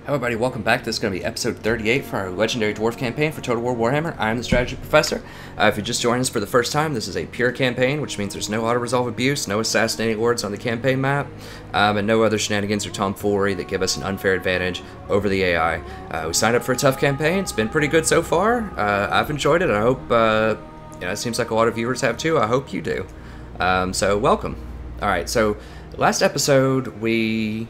Hello everybody, welcome back. This is going to be episode 38 for our Legendary Dwarf campaign for Total War Warhammer. I'm the Strategy Professor. If you just joined us for the first time, this is a pure campaign, which means there's no auto-resolve abuse, no assassinating lords on the campaign map, and no other shenanigans or tomfoolery that give us an unfair advantage over the AI. We signed up for a tough campaign. It's been pretty good so far. I've enjoyed it. I hope, it seems like a lot of viewers have too. I hope you do. So welcome. Alright, so last episode we...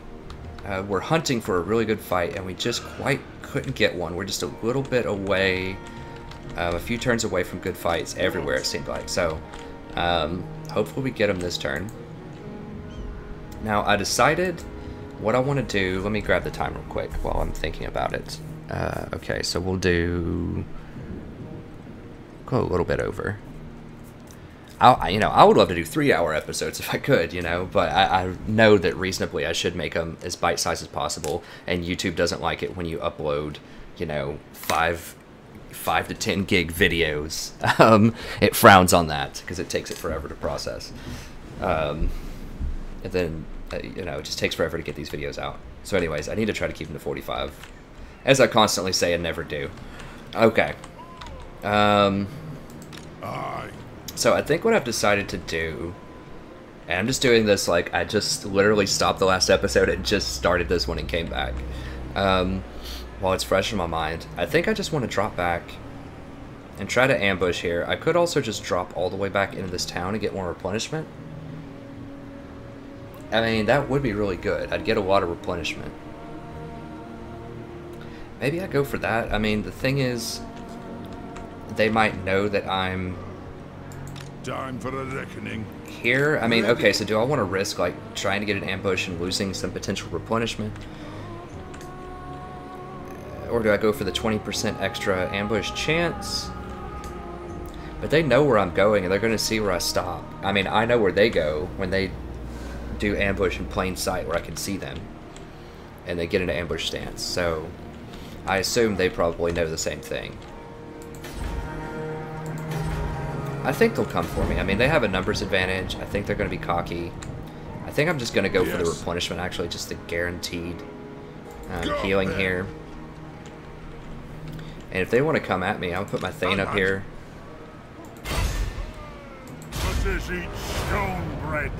we're hunting for a really good fight, and we just quite couldn't get one. We're just a little bit away, a few turns away from good fights everywhere, it seemed like. So, hopefully we get them this turn. Now, I decided what I want to do. Let me grab the time real quick while I'm thinking about it. Okay, so we'll go a little bit over. I would love to do 3-hour episodes if I could, but I know that reasonably I should make them as bite-sized as possible, and YouTube doesn't like it when you upload, 5 to 10 gig videos. It frowns on that because it takes it forever to process. And then, it just takes forever to get these videos out. So anyways, I need to try to keep them to 45, as I constantly say and never do. Okay. So I think what I've decided to do, and I'm just doing this like I just literally stopped the last episode and just started this one and came back. While it's fresh in my mind, I think I just want to drop back and try to ambush here. I could also just drop all the way back into this town and get more replenishment. I mean, that would be really good. I'd get a lot of replenishment. Maybe I go for that. I mean, the thing is, they might know that I'm... Time for a reckoning. Here? I mean, okay, so do I want to risk, like, trying to get an ambush and losing some potential replenishment? Or do I go for the 20% extra ambush chance? But they know where I'm going, and they're going to see where I stop. I mean, I know where they go when they do ambush in plain sight where I can see them. And they get into ambush stance, so I assume they probably know the same thing. I think they'll come for me. I mean, they have a numbers advantage. I think they're going to be cocky. I think I'm just going to go for the replenishment, actually, just the guaranteed healing here. And if they want to come at me, I'll put my Thane up here. Let us eat stone bread.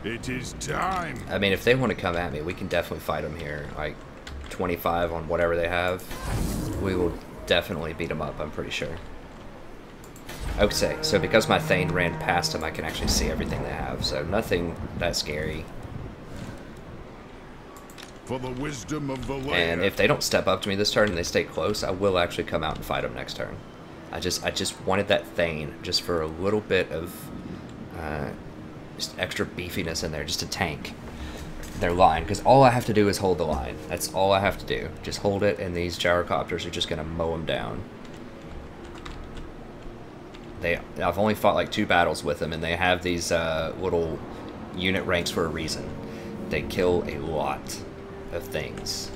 It is time. I mean, if they want to come at me, we can definitely fight them here. Like, 25 on whatever they have. We will definitely beat them up, I'm pretty sure. Okay, so because my Thane ran past him, I can actually see everything they have, so nothing that scary. For the wisdom of the land. And if they don't step up to me this turn and they stay close, I will actually come out and fight them next turn. I just wanted that Thane just for a little bit of just extra beefiness in there, just to tank their line, because all I have to do is hold the line. That's all I have to do. Just hold it, and these gyrocopters are just going to mow them down. I've only fought like 2 battles with them, and they have these little unit ranks for a reason. They kill a lot of things.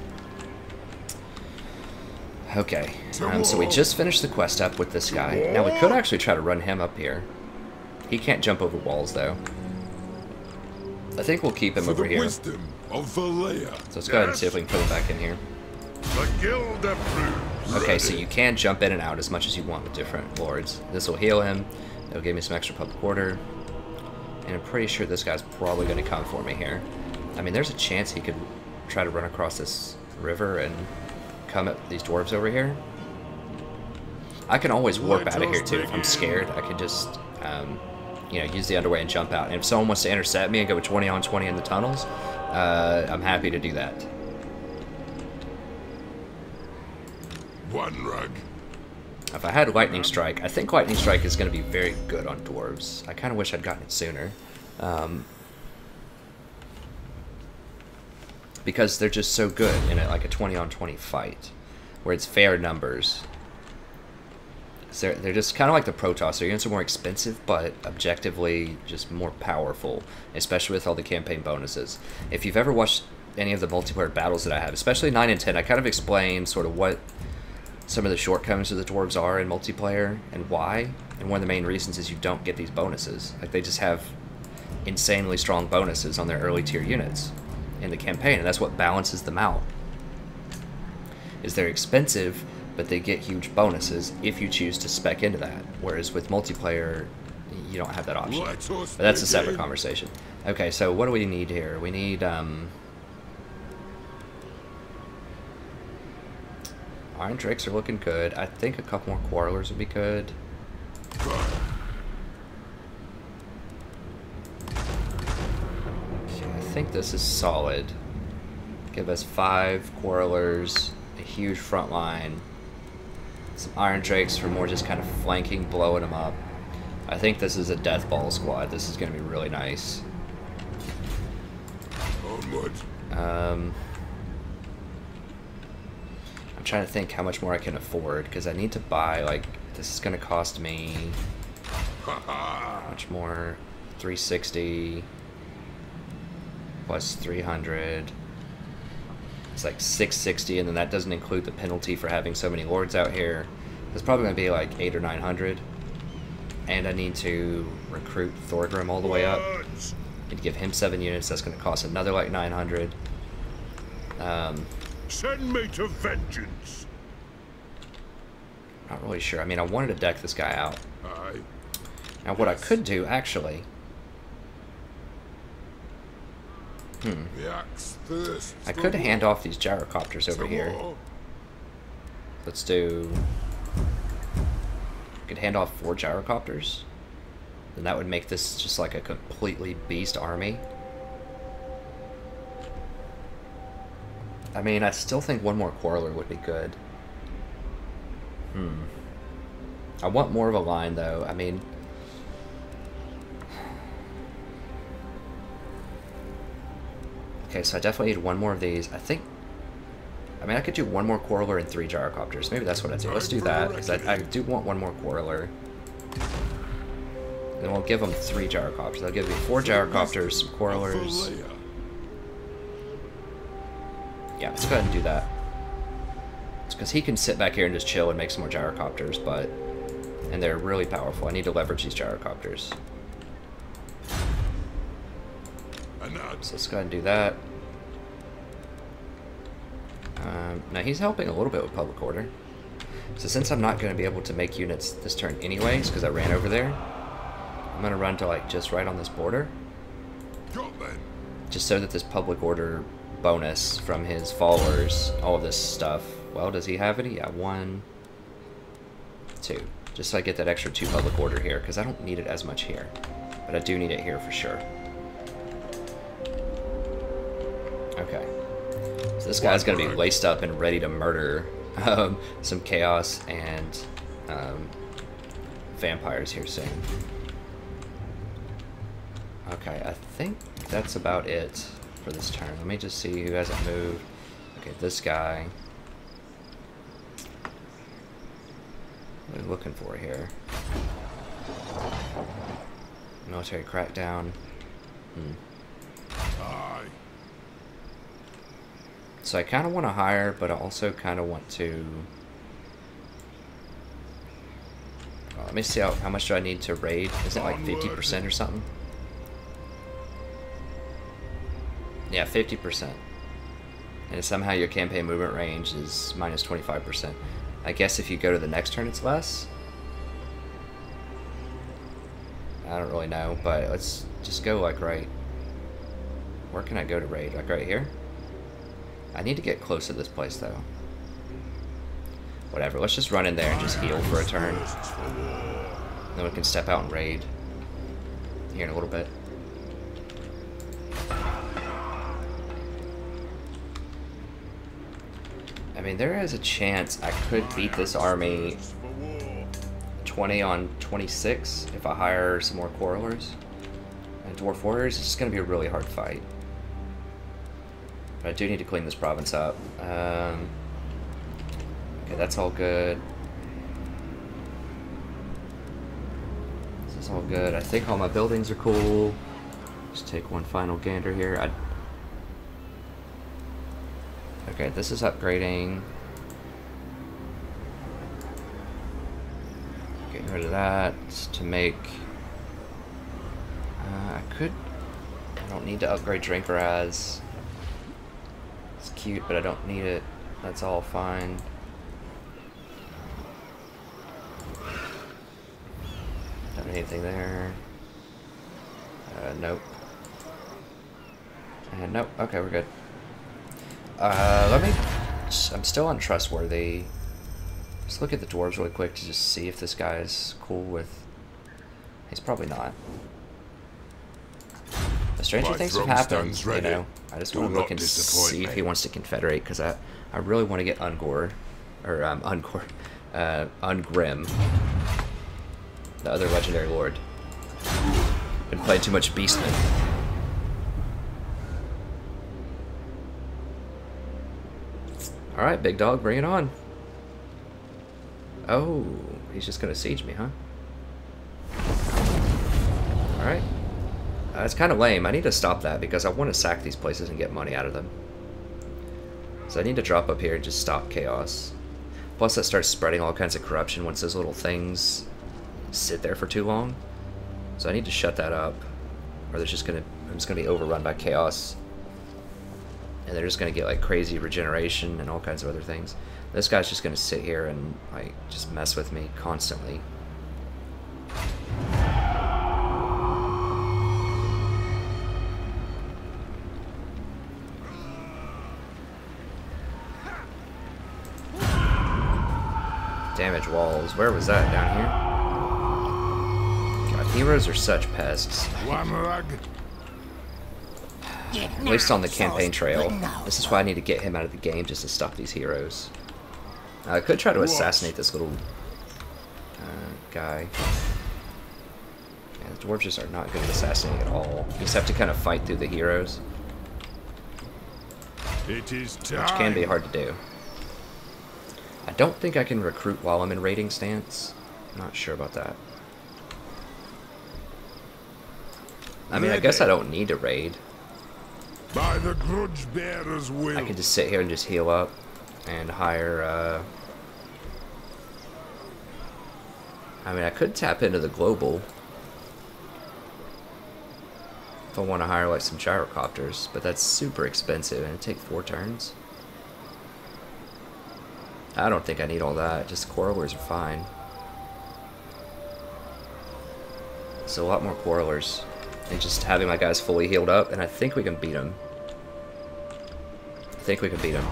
Okay, so we just finished the quest up with this guy. Now we could actually try to run him up here. He can't jump over walls, though. I think we'll keep him over here. Wisdom of the layer. So let's go ahead and see if we can put him back in here. The guild approves. Okay, so you can jump in and out as much as you want with different lords. This will heal him. It'll give me some extra public order. And I'm pretty sure this guy's probably going to come for me here. I mean, there's a chance he could try to run across this river and come at these dwarves over here. I can always warp out of here, too. If I'm scared, I can just, use the underway and jump out. And if someone wants to intercept me and go 20 on 20 in the tunnels, I'm happy to do that. One rug. If I had Lightning Strike, I think Lightning Strike is going to be very good on dwarves. I kind of wish I'd gotten it sooner. Because they're just so good in like a 20 on 20 fight, where it's fair numbers. So they're just kind of like the Protoss. Their units are more expensive, but objectively just more powerful, especially with all the campaign bonuses. If you've ever watched any of the multiplayer battles that I have, especially 9 and 10, I kind of explain sort of what some of the shortcomings of the dwarves are in multiplayer and why. And one of the main reasons is you don't get these bonuses. Like, they just have insanely strong bonuses on their early tier units in the campaign, and that's what balances them out. is they're expensive, but they get huge bonuses if you choose to spec into that. Whereas with multiplayer, you don't have that option. But that's a separate conversation. Okay, so what do we need here? We need Iron Drakes are looking good. I think a couple more Quarrelers would be good. Okay, I think this is solid. Give us 5 Quarrelers, a huge front line, some Iron Drakes for more just kind of flanking, blowing them up. I think this is a Death Ball squad. This is going to be really nice. Onward. I'm trying to think how much more I can afford, because I need to buy, like, this is going to cost me how much more? 360 plus 300. It's like 660, and then that doesn't include the penalty for having so many lords out here. It's probably going to be like 800 or 900. And I need to recruit Thorgrim all the way up. Need to give him 7 units. That's going to cost another like 900. Send me to vengeance. Not really sure. I mean, I wanted to deck this guy out. Aye. Now, what I could do, actually... The axe thirsts I for could more. hand off these gyrocopters over Some here. more. Let's do... I could hand off 4 gyrocopters. Then that would make this just like a completely beast army. I mean, I still think one more Quarreler would be good. I want more of a line, though. I mean... Okay, so I definitely need one more of these. I think... I mean, I could do one more Quarreler and 3 gyrocopters. Maybe that's what I do. Let's do that, because I do want one more Quarreler. Then we'll give them 3 gyrocopters. I'll give you 4 gyrocopters, some Quarrelers. Valea. Yeah, let's go ahead and do that. It's because he can sit back here and just chill and make some more gyrocopters, but... And they're really powerful. I need to leverage these gyrocopters. So let's go ahead and do that. Now he's helping a little bit with public order. So since I'm not going to be able to make units this turn anyways, because I ran over there, I'm going to run to like just right on this border. Got them. Just so that this public order bonus from his followers, all of this stuff. Well, does he have any? Yeah, 1, 2. Just so I get that extra 2 public order here, because I don't need it as much here. But I do need it here for sure. Okay. So this guy's going to be laced up and ready to murder some chaos and vampires here soon. Okay, I think that's about it for this turn. Let me just see who hasn't moved. Okay, this guy. What are we looking for here? Military crackdown. Aye. So I kind of want to hire, but I also kind of want to... let me see how much do I need to raid. Is it like 50% or something? Yeah, 50%. And somehow your campaign movement range is minus 25%. I guess if you go to the next turn it's less? I don't really know, but let's just go like right... Where can I go to raid? Like right here? I need to get close to this place though. Whatever, let's just run in there and just heal for a turn. Then we can step out and raid here in a little bit. I mean, there is a chance I could beat this army 20 on 26 if I hire some more Quarrelers. And Dwarf Warriors, it's just going to be a really hard fight. But I do need to clean this province up. Okay, that's all good. This is all good. I think all my buildings are cool. Just take one final gander here. Okay, this is upgrading. Getting rid of that to make... I don't need to upgrade Drinker as. It's cute, but I don't need it. That's all fine. Don't have anything there. Nope. And nope. Okay, we're good. I'm still untrustworthy. Just look at the dwarves really quick to just see if this guy's cool with... He's probably not. The stranger things have happened, you know. I just want to look and see if he wants to confederate, because I really want to get Ungrim, the other legendary lord. Been playing too much Beastman. Alright, big dog, bring it on. Oh, he's just gonna siege me, huh? Alright. It's kind of lame. I need to stop that because I want to sack these places and get money out of them. So I need to drop up here and just stop chaos. Plus that starts spreading all kinds of corruption once those little things sit there for too long. So I need to shut that up, or I'm just gonna be overrun by chaos. And they're just gonna get like crazy regeneration and all kinds of other things. This guy's just gonna sit here and like just mess with me constantly. Damage walls. Where was that? Down here? God, heroes are such pests. At least on the campaign trail. This is why I need to get him out of the game, just to stop these heroes. I could try to assassinate this little guy. Yeah, the dwarves just are not good at assassinating at all. You just have to kind of fight through the heroes. Which can be hard to do. I don't think I can recruit while I'm in raiding stance. I'm not sure about that. I mean, I guess I don't need to raid. By the grudge bearer's will. I can just sit here and just heal up and hire, I mean, I could tap into the global if I want to hire like some gyrocopters, but that's super expensive and it'd take 4 turns. I don't think I need all that, just quarrelers are fine. So a lot more quarrelers. And just having my guys fully healed up, and I think we can beat them. I think we can beat them.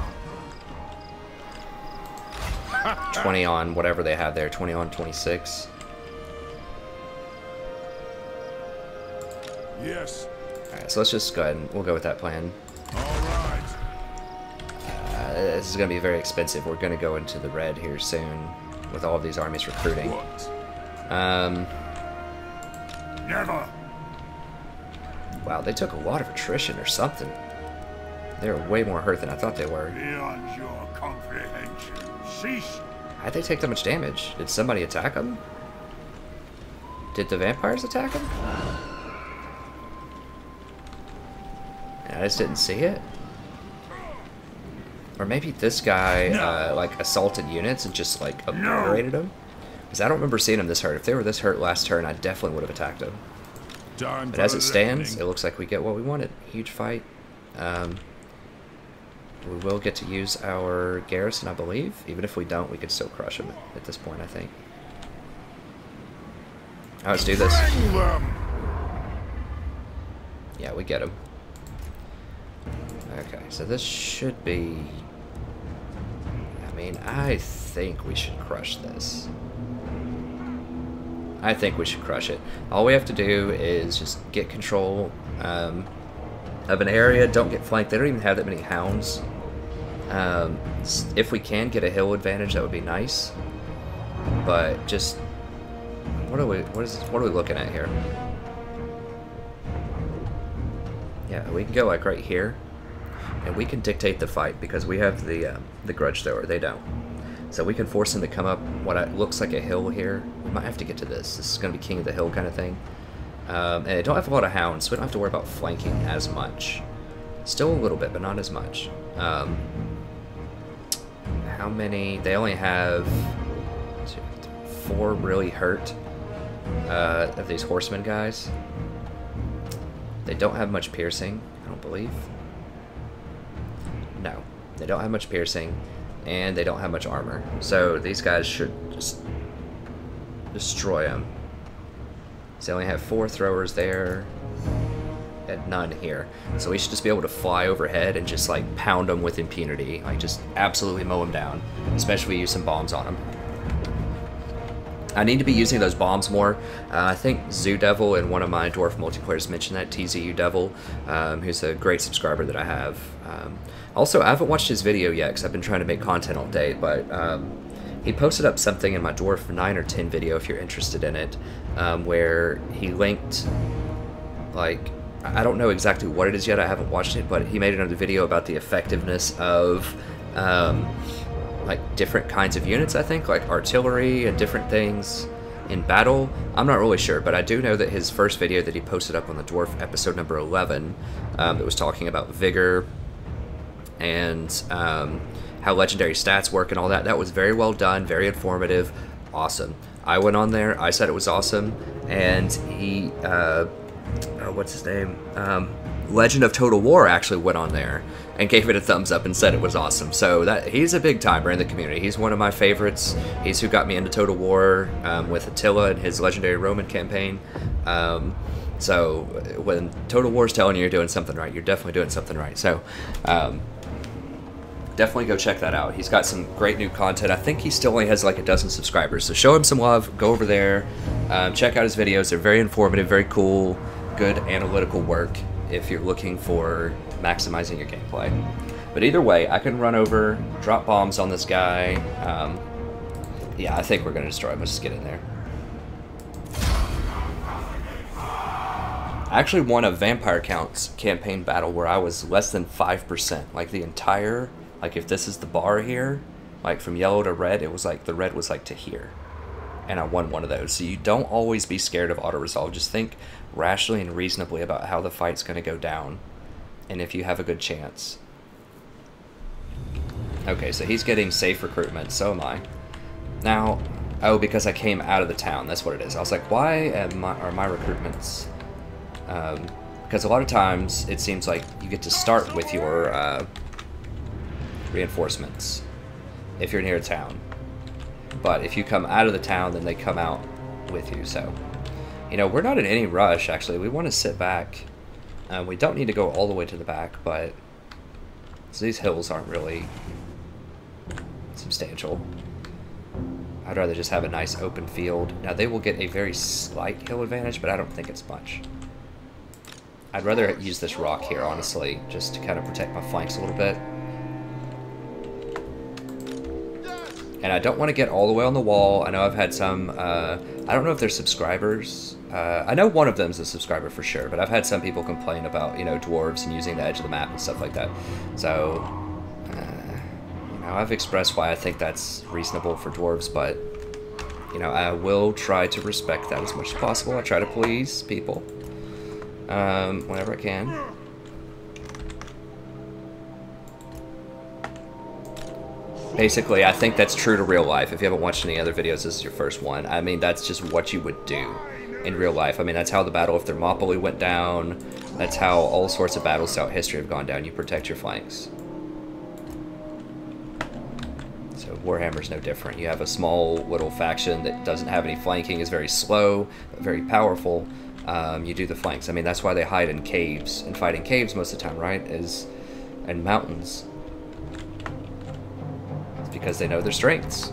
20 on whatever they have there, 20 on 26. Yes. Alright, so let's just go ahead and we'll go with that plan. Alright. This is going to be very expensive. We're going to go into the red here soon with all of these armies recruiting. What? Never. Wow, they took a lot of attrition or something. They were way more hurt than I thought they were. Beyond your comprehension. Cease. How'd they take that much damage? Did somebody attack them? Did the vampires attack them? And I just didn't see it? Or maybe this guy, like, assaulted units and just, like, obliterated them? Because I don't remember seeing them this hurt. If they were this hurt last turn, I definitely would have attacked them. But as it stands, it looks like we get what we wanted. Huge fight. We will get to use our garrison, I believe. Even if we don't, we could still crush them at this point, I think. Alright, let's do this. Yeah, we get them. Okay, so this should be... I mean, I think we should crush this. I think we should crush it. All we have to do is just get control of an area. Don't get flanked. They don't even have that many hounds. If we can get a hill advantage, that would be nice. But just what are we looking at here? Yeah, we can go like right here, and we can dictate the fight because we have the grudge thrower. They don't. So we can force him to come up what looks like a hill here. We might have to get to this. This is going to be king of the hill kind of thing. And they don't have a lot of hounds, so we don't have to worry about flanking as much. Still a little bit, but not as much. How many? They only have 4 really hurt of these horsemen guys. They don't have much piercing, I don't believe. No, they don't have much piercing. and they don't have much armor. So these guys should just destroy them. So they only have 4 throwers there, and none here. So we should just be able to fly overhead and just like pound them with impunity. Like just absolutely mow them down, especially if we use some bombs on them. I need to be using those bombs more. I think Zoo Devil in one of my Dwarf multiplayers mentioned that, TZU Devil, who's a great subscriber that I have. Also, I haven't watched his video yet because I've been trying to make content all day, but he posted up something in my Dwarf 9 or 10 video, if you're interested in it, where he linked, like, I don't know exactly what it is yet, I haven't watched it, but he made another video about the effectiveness of like different kinds of units, I think, like artillery and different things in battle. I'm not really sure, but I do know that his first video that he posted up on the Dwarf episode number 11 that was talking about vigor and how legendary stats work and all that, that was very well done, very informative, awesome. I went on there, I said it was awesome, and he, what's his name? Legend of Total War actually went on there and gave it a thumbs up and said it was awesome. So that he's a big timer in the community. He's one of my favorites. He's who got me into Total War with Attila and his legendary Roman campaign. So when Total War's telling you you're doing something right, you're definitely doing something right. So definitely go check that out. He's got some great new content. I think he still only has like a dozen subscribers. So show him some love. Go over there. Check out his videos. They're very informative, very cool, good analytical work if you're looking for maximizing your gameplay. But either way, I can run over, drop bombs on this guy. Yeah, I think we're going to destroy him. Let's just get in there. I actually won a Vampire Counts campaign battle where I was less than 5%. Like the entire, like if this is the bar here, like from yellow to red, it was like the red was like to here. And I won one of those. So you don't always be scared of auto-resolve. Just think rationally and reasonably about how the fight's going to go down. And if you have a good chance. Okay, so he's getting safe recruitment. So am I. Now, oh, because I came out of the town. That's what it is. I was like, why are my recruitments... because a lot of times it seems like you get to start with your reinforcements if you're near a town. But if you come out of the town, then they come out with you. So, you know, we're not in any rush, actually. We want to sit back. We don't need to go all the way to the back, but so these hills aren't really substantial. I'd rather just have a nice open field. Now, they will get a very slight hill advantage, but I don't think it's much. I'd rather use this rock here, honestly, just to kind of protect my flanks a little bit. And I don't want to get all the way on the wall. I know I've had some, I don't know if they're subscribers. I know one of them is a subscriber for sure, but I've had some people complain about, you know, dwarves and using the edge of the map and stuff like that. So, you know, I've expressed why I think that's reasonable for dwarves, but, you know, I will try to respect that as much as possible. I try to please people whenever I can. Basically, I think that's true to real life. If you haven't watched any other videos, this is your first one. I mean, that's just what you would do in real life. I mean, that's how the Battle of Thermopylae went down. That's how all sorts of battles throughout history have gone down. You protect your flanks. So Warhammer's no different. You have a small little faction that doesn't have any flanking, is very slow, but very powerful. You do the flanks. I mean, that's why they hide in caves and fight in caves most of the time, right? And mountains. Because they know their strengths.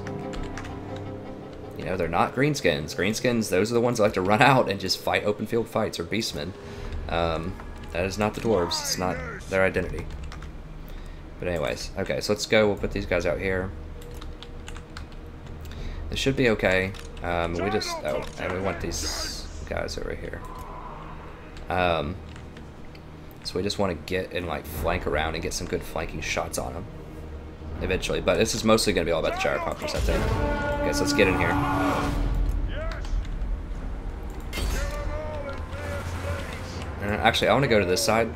You know, they're not greenskins. Greenskins, those are the ones that like to run out and just fight open field fights, or beastmen. That is not the dwarves. It's not their identity. But anyways, okay, so let's go. We'll put these guys out here. This should be okay. We just, oh, and we want these guys over here. So we just want to get and like flank around and get some good flanking shots on them. Eventually, but this is mostly going to be all about the gyrocopters, I think. Okay, so let's get in here. Actually, I want to go to this side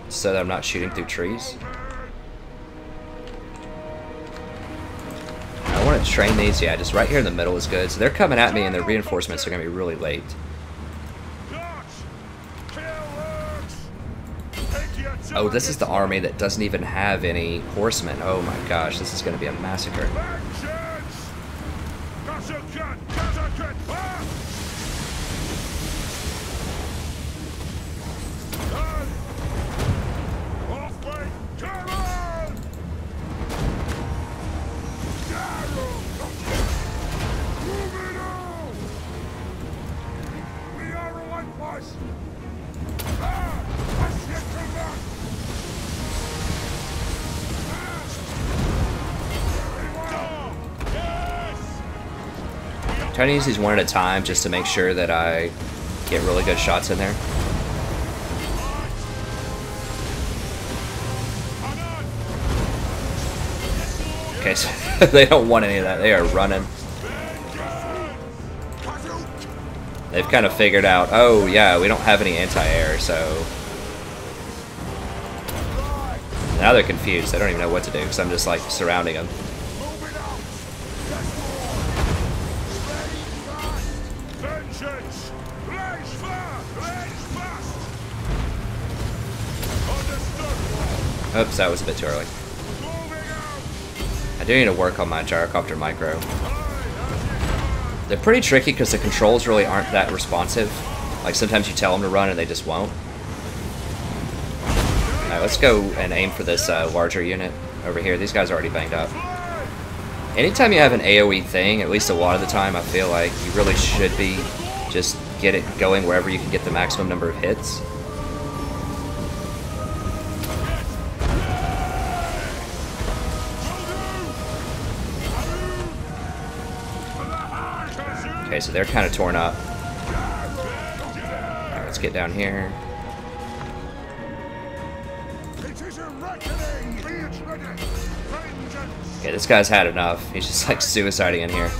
so that I'm not shooting through trees. I want to train these, yeah, just right here in the middle is good. So they're coming at me and their reinforcements are going to be really late. Oh, this is the army that doesn't even have any horsemen. Oh my gosh, this is going to be a massacre. Trying to use these one at a time just to make sure that I get really good shots in there. Okay, so they don't want any of that. They are running. They've kind of figured out, oh yeah, we don't have any anti-air, so... Now they're confused. They don't even know what to do because I'm just like surrounding them. Oops, that was a bit too early. I do need to work on my gyrocopter micro. They're pretty tricky because the controls really aren't that responsive. Like sometimes you tell them to run and they just won't. Alright, let's go and aim for this larger unit over here. These guys are already banged up. Anytime you have an AoE thing, at least a lot of the time, I feel like you really should be just get it going wherever you can get the maximum number of hits. Okay, so they're kind of torn up. Alright, let's get down here. Okay, this guy's had enough. He's just like suiciding in here.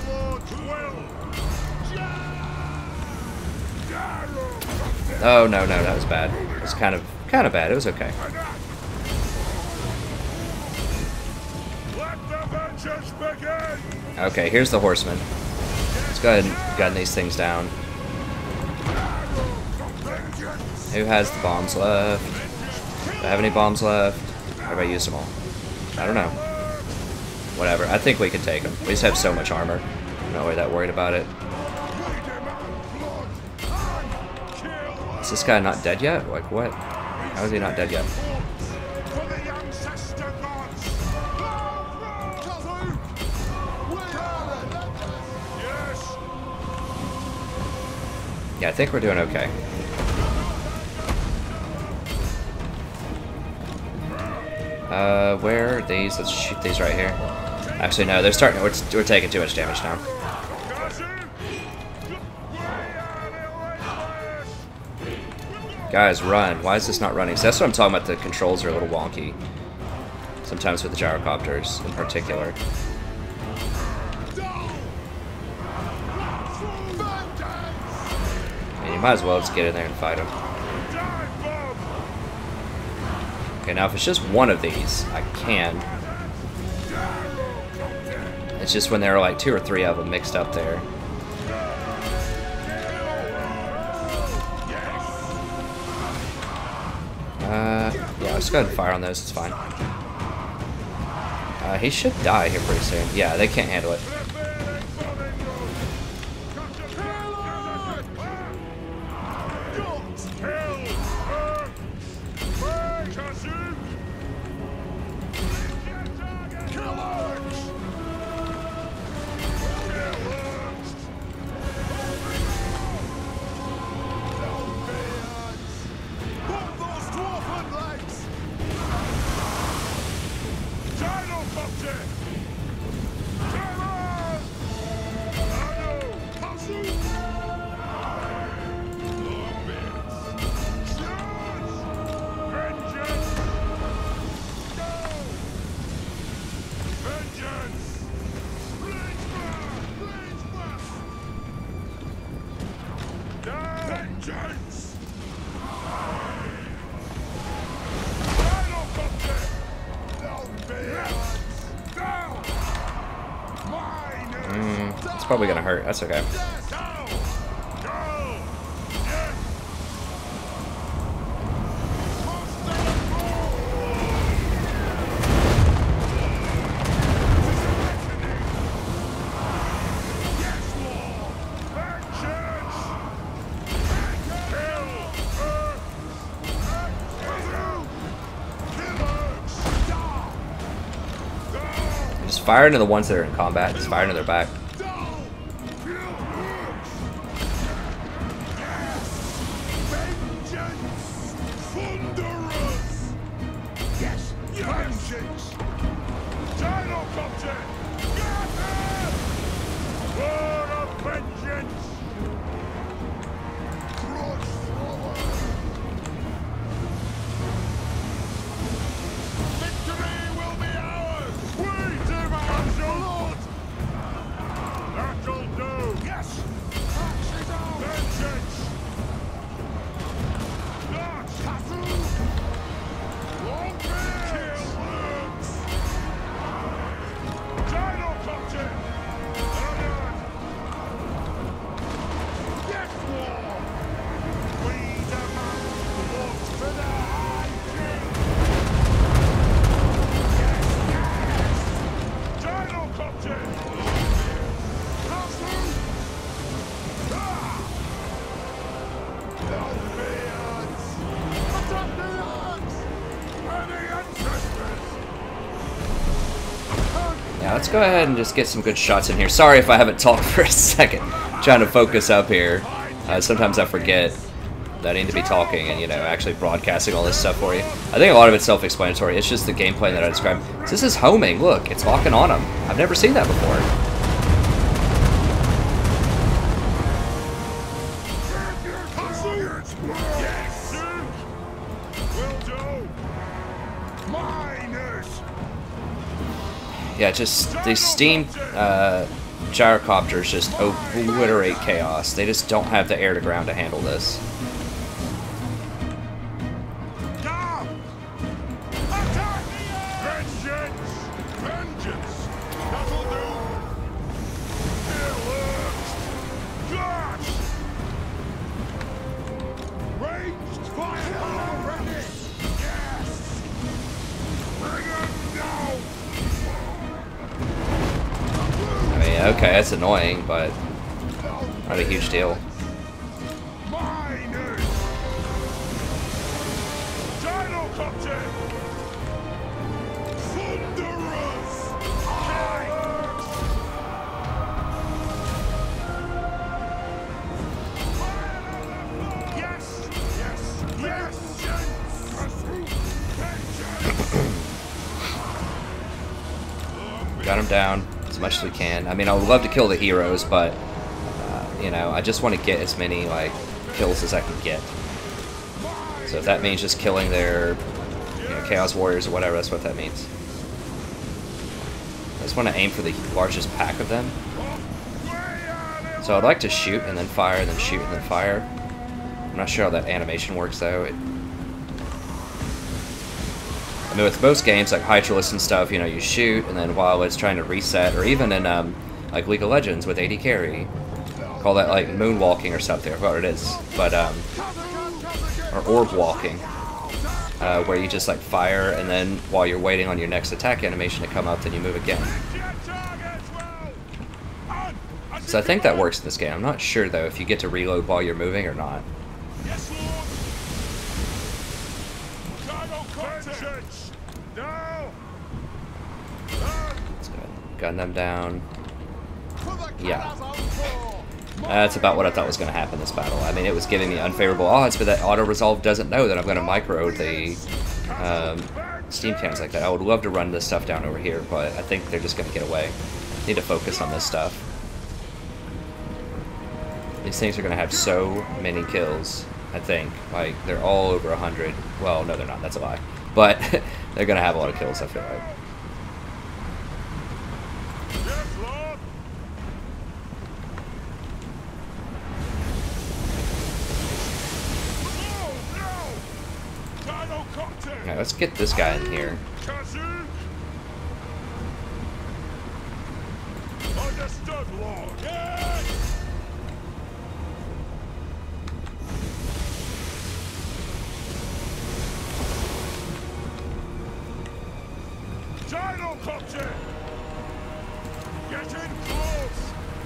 Oh no, that was bad. It was kind of bad. It was okay. Okay, here's the horseman. Let's go ahead and gun these things down. Who has the bombs left? Do I have any bombs left? Or have I used them all? I don't know. Whatever. I think we can take them. We just have so much armor. I'm not really that worried about it. Is this guy not dead yet? Like, what? How is he not dead yet? Yeah, I think we're doing okay. Where are these? Let's shoot these right here. Actually, no, they're starting. We're taking too much damage now. Guys, run. Why is this not running? So that's what I'm talking about. The controls are a little wonky. Sometimes with the gyrocopters in particular. And you might as well just get in there and fight them. Okay, now if it's just one of these, I can. It's just when there are like 2 or 3 of them mixed up there. Yeah, let's go ahead and fire on those, it's fine. He should die here pretty soon. Yeah, they can't handle it. It's probably gonna hurt. That's okay. Just fire into the ones that are in combat. Just fire into their back. Yeah, let's go ahead and just get some good shots in here. Sorry if I haven't talked for a second. I'm trying to focus up here. Sometimes I forget that I need to be talking and, you know, actually broadcasting all this stuff for you. I think a lot of it's self-explanatory. It's just the gameplay that I described. So this is homing. Look, it's locking on them. I've never seen that before. Yeah, just these steam gyrocopters just obliterate chaos. They just don't have the air to ground to handle this. Okay, that's annoying, but not a huge deal. Got him down as much as we can. I mean, I would love to kill the heroes, but you know, I just want to get as many like kills as I can get. So if that means just killing their, you know, Chaos Warriors or whatever, that's what that means. I just want to aim for the largest pack of them. So I'd like to shoot and then fire and then shoot and then fire. I'm not sure how that animation works though. I mean, with most games like Hydralisk and stuff, you know, you shoot, and then while it's trying to reset, or even in like League of Legends with AD Carry, call that like moonwalking or something, I forgot what it is, but or orb walking, where you just like fire, and then while you're waiting on your next attack animation to come up, then you move again. So I think that works in this game. I'm not sure though if you get to reload while you're moving or not. Let's go ahead and gun them down. Yeah. That's about what I thought was going to happen this battle. I mean, it was giving me unfavorable odds, but that auto-resolve doesn't know that I'm going to micro the steam cannons like that. I would love to run this stuff down over here, but I think they're just going to get away. Need to focus on this stuff. These things are going to have so many kills, I think. Like, they're all over 100. Well, no, they're not. That's a lie. But they're going to have a lot of kills, I feel like. Alright, let's get this guy in here.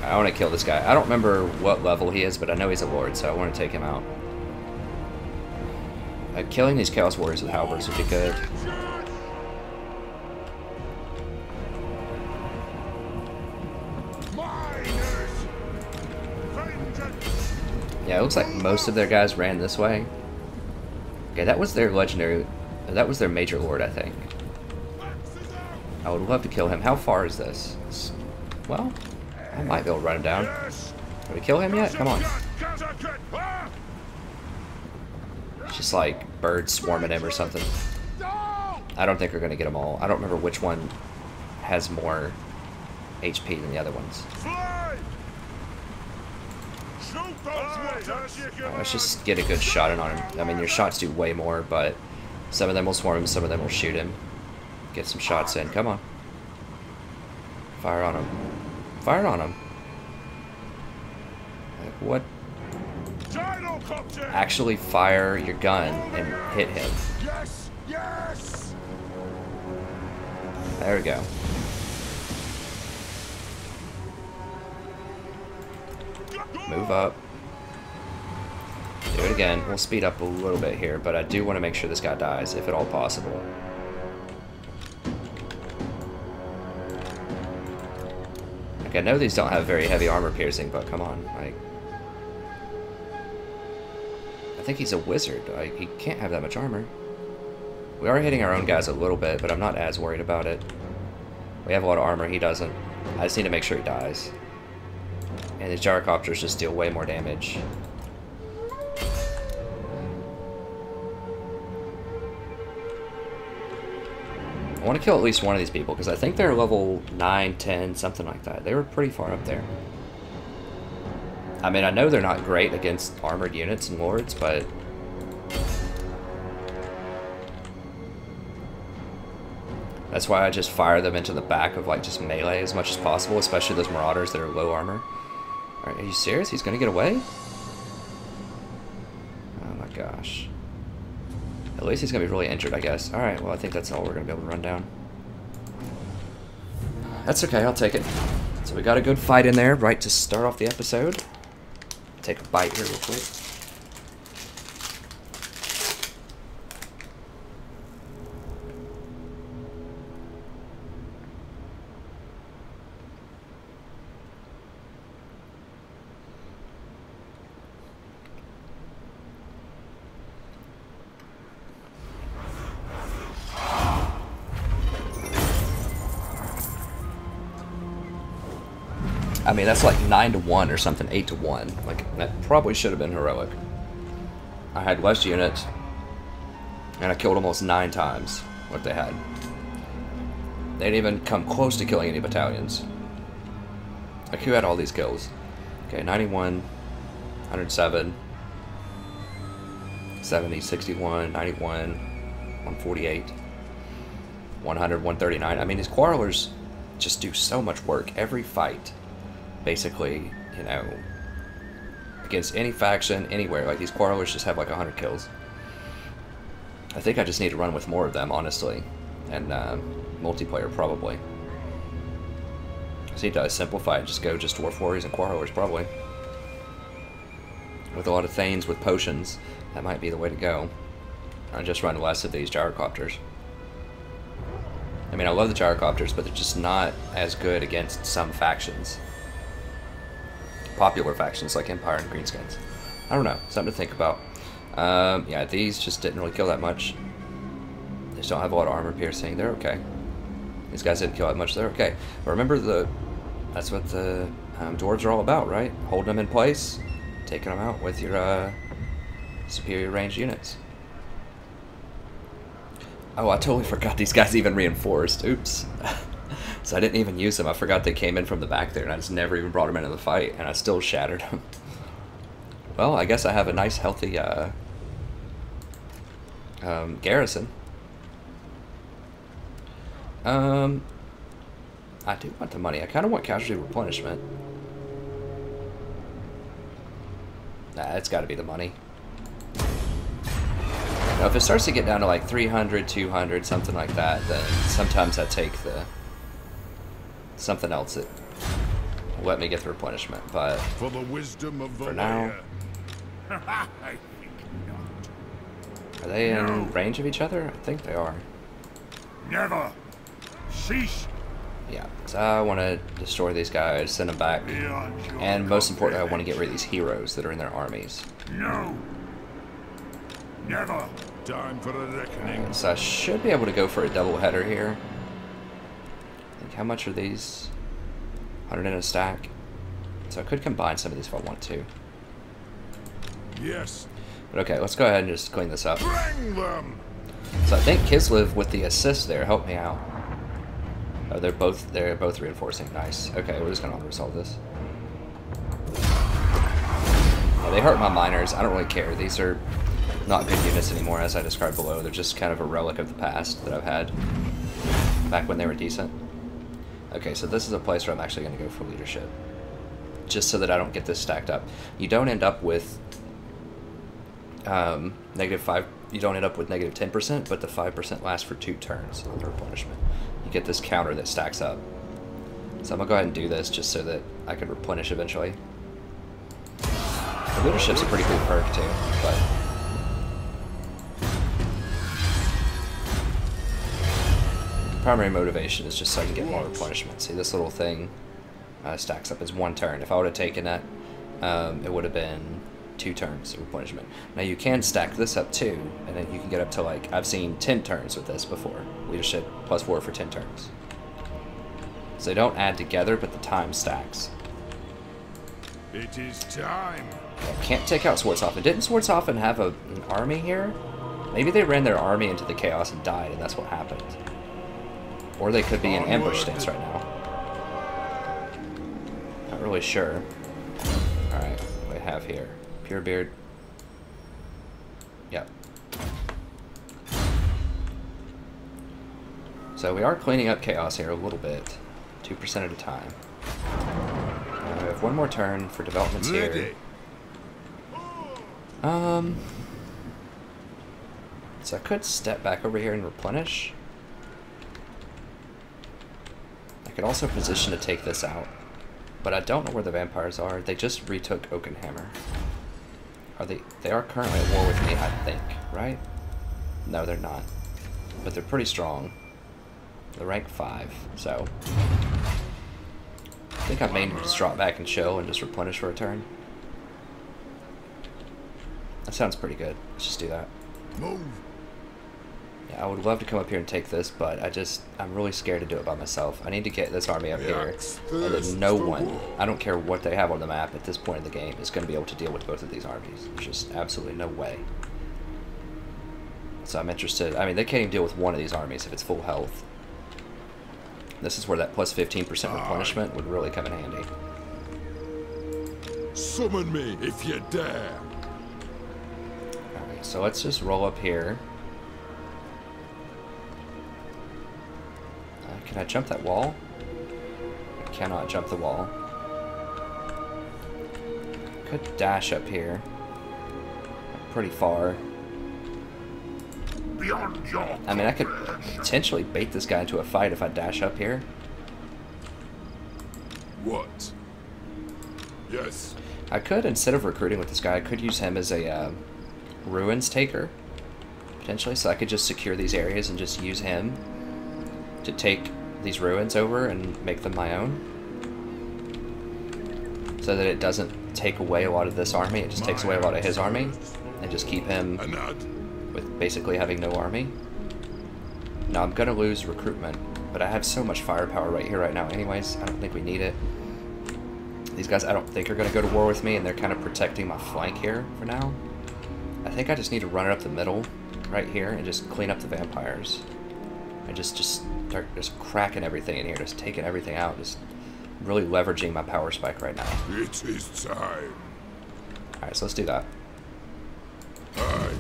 I want to kill this guy. I don't remember what level he is, but I know he's a lord, so I want to take him out. Killing these Chaos Warriors with halberds would be good. Yeah, it looks like most of their guys ran this way. Okay, that was their legendary... That was their major lord, I think. I would love to kill him. How far is this? Well, I might be able to run him down. Did we kill him yet? Come on. It's just like birds swarming him or something. I don't think we're going to get them all. I don't remember which one has more HP than the other ones. Let's just get a good shot in on him. I mean, your shots do way more, but some of them will swarm him, some of them will shoot him. Get some shots in. Come on. Fire on him. Fire on him. Like, what? Actually fire your gun and hit him. Yes, yes. There we go. Move up. Do it again. We'll speed up a little bit here, but I do want to make sure this guy dies, if at all possible. Like, I know these don't have very heavy armor piercing, but come on, like... I think he's a wizard. Like, he can't have that much armor. We are hitting our own guys a little bit, but I'm not as worried about it. We have a lot of armor, he doesn't. I just need to make sure he dies. And these gyrocopters just deal way more damage. I want to kill at least one of these people, because I think they're level 9, 10, something like that. They were pretty far up there. I mean, I know they're not great against armored units and lords, but... that's why I just fire them into the back of, like, just melee as much as possible, especially those marauders that are low armor. Alright, are you serious? He's gonna get away? Oh my gosh. At least he's gonna be really injured, I guess. Alright, well, I think that's all we're gonna be able to run down. That's okay, I'll take it. So we got a good fight in there, right to start off the episode. Take a bite here real quick. I mean, that's like 9 to 1 or something, 8 to 1. Like, that probably should have been heroic. I had less units, and I killed almost 9 times what they had. They didn't even come close to killing any battalions. Like, who had all these kills? Okay, 91, 107, 70, 61, 91, 148, 100, 139. I mean, these quarrelers just do so much work every fight. Basically, you know, against any faction, anywhere. Like, these quarrelers just have like 100 kills. I think I just need to run with more of them, honestly. And multiplayer, probably. So he does simplify it, just go just Dwarf Warriors and Quarrelers, probably. With a lot of Thanes with potions, that might be the way to go. I just run less of these gyrocopters. I mean, I love the gyrocopters, but they're just not as good against some factions. Popular factions like Empire and Greenskins. I don't know, something to think about. Yeah, these just didn't really kill that much. They just don't have a lot of armor piercing. They're okay. These guys didn't kill that much. They're okay. But remember, that's what the dwarves are all about, right? Holding them in place, taking them out with your superior ranged units. Oh, I totally forgot these guys even reinforced. Oops. So I didn't even use them. I forgot they came in from the back there, and I just never even brought them into the fight, and I still shattered them. Well, I guess I have a nice, healthy garrison. I do want the money. I kind of want casualty replenishment. Nah, it's got to be the money. Now, if it starts to get down to like 300, 200, something like that, then sometimes I take the something else that will let me get the replenishment. But for the wisdom of the for now, I think not. Are they in range of each other? I think they are. Never cease Yeah, because I want to destroy these guys, send them back, and most importantly, I want to get rid of these heroes that are in their armies. No. Never. Time for a reckoning. So I should be able to go for a double header here. I think, how much are these? 100 in a stack. So I could combine some of these if I want to. Yes. But okay, let's go ahead and just clean this up. Bring them. So I think Kislev with the assist there helped me out. Oh, they're both reinforcing. Nice. Okay, we're just gonna auto-resolve this. Yeah, they hurt my miners. I don't really care. These are not good units anymore, as I described below. They're just kind of a relic of the past that I've had back when they were decent. Okay, so this is a place where I'm actually going to go for leadership, just so that I don't get this stacked up. You don't end up with -5. You don't end up with -10%, but the 5% lasts for 2 turns on the replenishment. You get this counter that stacks up. So I'm gonna go ahead and do this just so that I can replenish eventually. The leadership's a pretty cool perk too, but. Primary motivation is just so I can get more replenishment. See, this little thing stacks up as 1 turn. If I would have taken that, it would have been 2 turns of replenishment. Now you can stack this up too, and then you can get up to, like, I've seen 10 turns with this before. Leadership +4 for 10 turns. So they don't add together, but the time stacks. It is time. I can't take out Swartzoffen. Didn't Swartzoffen have an army here? Maybe they ran their army into the chaos and died, and that's what happened. Or they could be in ambush stance right now. Not really sure. Alright, what do we have here? Purebeard. Yep. So we are cleaning up chaos here a little bit. 2% at a time. We have 1 more turn for developments here. So I could step back over here and replenish. I could also position to take this out, but I don't know where the vampires are. They just retook Oakenhammer. Are they? They are currently at war with me, I think, right? No, they're not, but they're pretty strong. They're rank 5, so I think I may just drop back and chill and just replenish for a turn. That sounds pretty good. Let's just do that. Move. Yeah, I would love to come up here and take this, but I'm really scared to do it by myself. I need to get this army up here, and then no one, I don't care what they have on the map at this point in the game, is going to be able to deal with both of these armies. There's just absolutely no way. So I'm interested. I mean, they can't even deal with one of these armies if it's full health. This is where that plus 15% replenishment would really come in handy. Summon me if you dare. Alright, so let's just roll up here. Can I jump that wall? I cannot jump the wall. Could dash up here. Pretty far. Beyond your I mean, I could potentially bait this guy into a fight if I dash up here. What? Yes. I could, instead of recruiting with this guy, I could use him as a ruins taker, potentially, so I could just secure these areas and just use him to take these ruins over and make them my own, so that it doesn't take away a lot of this army, it just takes away a lot of his army, and just keep him with basically having no army. Now I'm gonna lose recruitment, but I have so much firepower right here right now anyways, I don't think we need it. These guys I don't think are gonna go to war with me, and they're kind of protecting my flank here for now. I think I just need to run it up the middle right here and just clean up the vampires. And just start just cracking everything in here, just taking everything out, just really leveraging my power spike right now. It is time. Alright, so let's do that. Aye.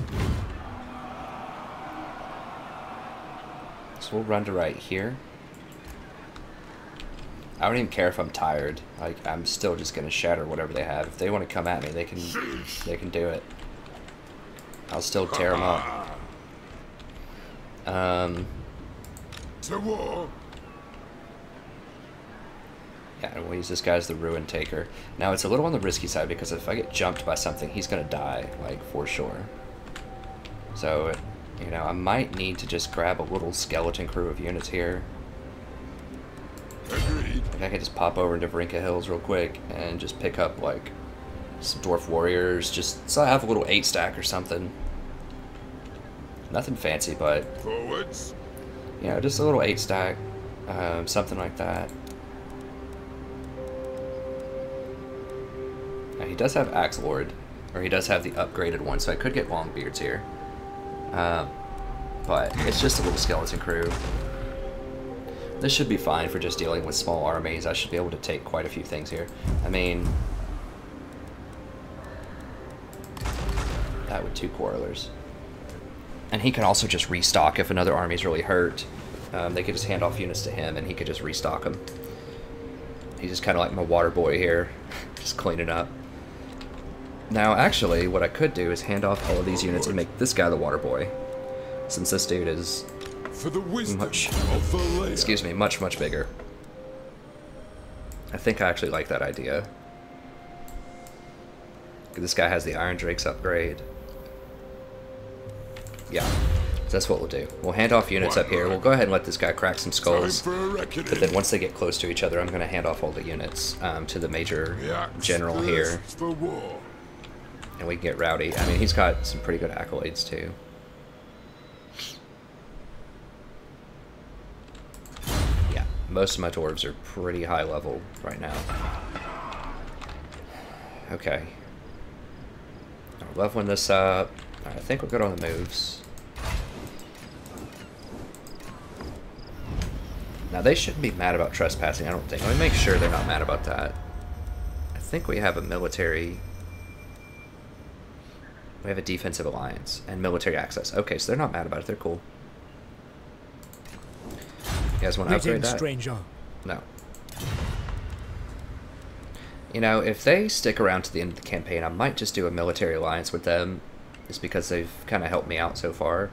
So we'll run to right here. I don't even care if I'm tired. Like, I'm still just gonna shatter whatever they have. If they want to come at me, they can do it. I'll still tear them up. To war. Yeah, and we'll use this guy as the ruin taker. Now it's a little on the risky side because if I get jumped by something, he's gonna die, like, for sure. So, you know, I might need to just grab a little skeleton crew of units here. Like I could just pop over into Varinka Hills real quick and just pick up like some dwarf warriors, just so I have a little 8-stack or something. Nothing fancy, but Forwards. you know, just a little 8-stack, something like that. Now, he does have Axe Lord, or he does have the upgraded one, so I could get Longbeards here. But it's just a little skeleton crew. This should be fine for just dealing with small armies. I should be able to take quite a few things here. I mean, that with 2 Quarrelers. And he can also just restock if another army's really hurt. They could just hand off units to him and he could just restock them. He's just kind of like my water boy here, just cleaning up. Now, actually, what I could do is hand off all of these units and make this guy the water boy, since this dude is For the wisdom much, of the layer. excuse me, much bigger. I think I actually like that idea. This guy has the Iron Drake's upgrade. Yeah, that's what we'll do. We'll hand off units up here. We'll go ahead and let this guy crack some skulls. But then once they get close to each other, I'm going to hand off all the units to the major general here. For war. And we can get rowdy. I mean, he's got some pretty good accolades, too. Yeah, most of my dwarves are pretty high level right now. Okay. We're leveling this up. I think we're good on the moves. Now, they shouldn't be mad about trespassing, I don't think. Let me make sure they're not mad about that. I think we have a military... We have a defensive alliance and military access. Okay, so they're not mad about it. They're cool. You guys want to upgrade that? Stranger. No. You know, if they stick around to the end of the campaign, I might just do a military alliance with them. Just because they've kind of helped me out so far.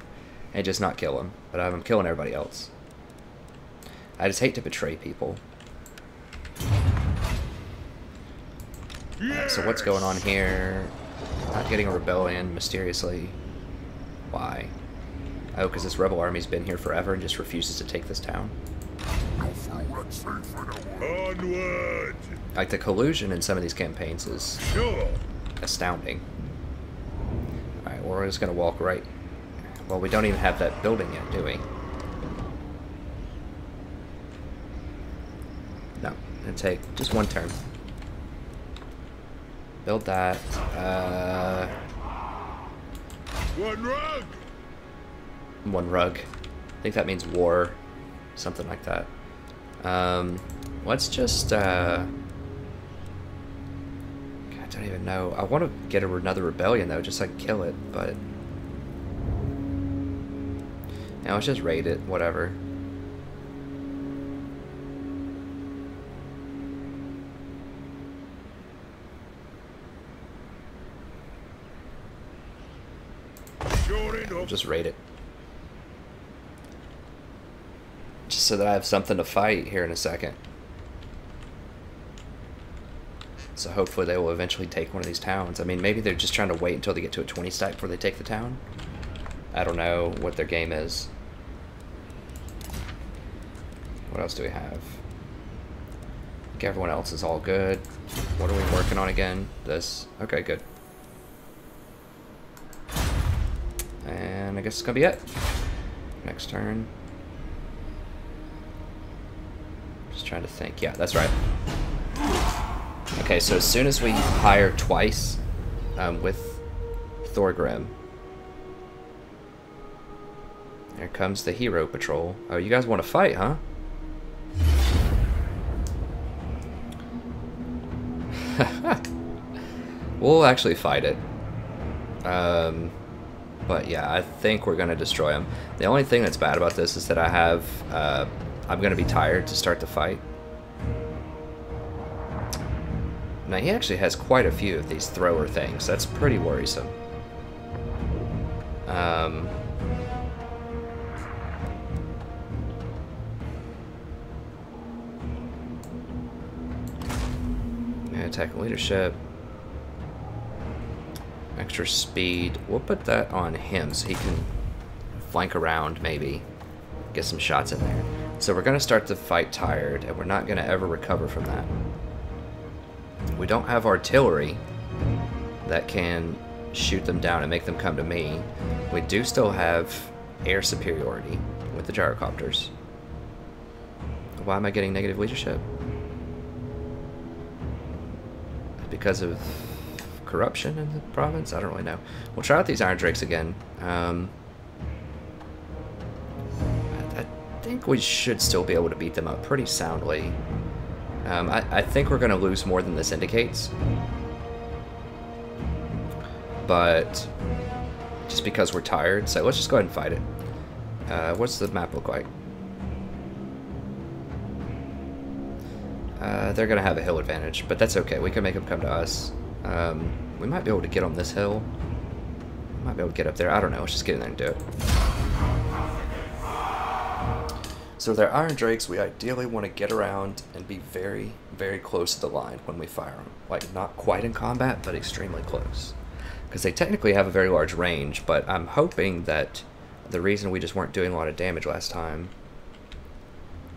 And just not kill them. But I'm killing everybody else. I just hate to betray people. Alright, so what's going on here? Not getting a rebellion, mysteriously. Why? Oh, because this rebel army's been here forever and just refuses to take this town. Onward. Like, the collusion in some of these campaigns is Sure. astounding. Alright, we're just gonna walk right... Well, we don't even have that building yet, do we? No, it'll take just one turn. Build that. One rug. One rug. I think that means war. Something like that. Let's just, God, I don't even know. I want to get another rebellion, though, just so I can kill it, but... Now let's just raid it, whatever. I'll just raid it. Just so that I have something to fight here in a second. So hopefully they will eventually take one of these towns. I mean, maybe they're just trying to wait until they get to a 20 stack before they take the town. I don't know what their game is. What else do we have? I think everyone else is all good. What are we working on again? This. Okay, good. And I guess it's gonna be it. Next turn. Just trying to think. Yeah, that's right. Okay, so as soon as we hire twice with Thorgrim, here comes the hero patrol. Oh, you guys want to fight, huh? We'll actually fight it. But yeah, I think we're gonna destroy him. The only thing that's bad about this is that I have, I'm gonna be tired to start the fight. Now he actually has quite a few of these thrower things. That's pretty worrisome. Attack leadership. Extra speed. We'll put that on him so he can flank around, maybe. Get some shots in there. So we're going to start the fight tired, and we're not going to ever recover from that. We don't have artillery that can shoot them down and make them come to me. We do still have air superiority with the gyrocopters. Why am I getting negative leadership? Because of corruption in the province? I don't really know. We'll try out these Iron Drakes again. I think we should still be able to beat them up pretty soundly. I think we're going to lose more than this indicates. But just because we're tired, so let's just go ahead and fight it. What's the map look like? They're going to have a hill advantage, but that's okay. We can make them come to us. We might be able to get on this hill. Might be able to get up there. I don't know. Let's just get in there and do it. So they're Iron Drakes. We ideally want to get around and be very, very close to the line when we fire them. Like, not quite in combat, but extremely close. Because they technically have a very large range, but I'm hoping that the reason we just weren't doing a lot of damage last time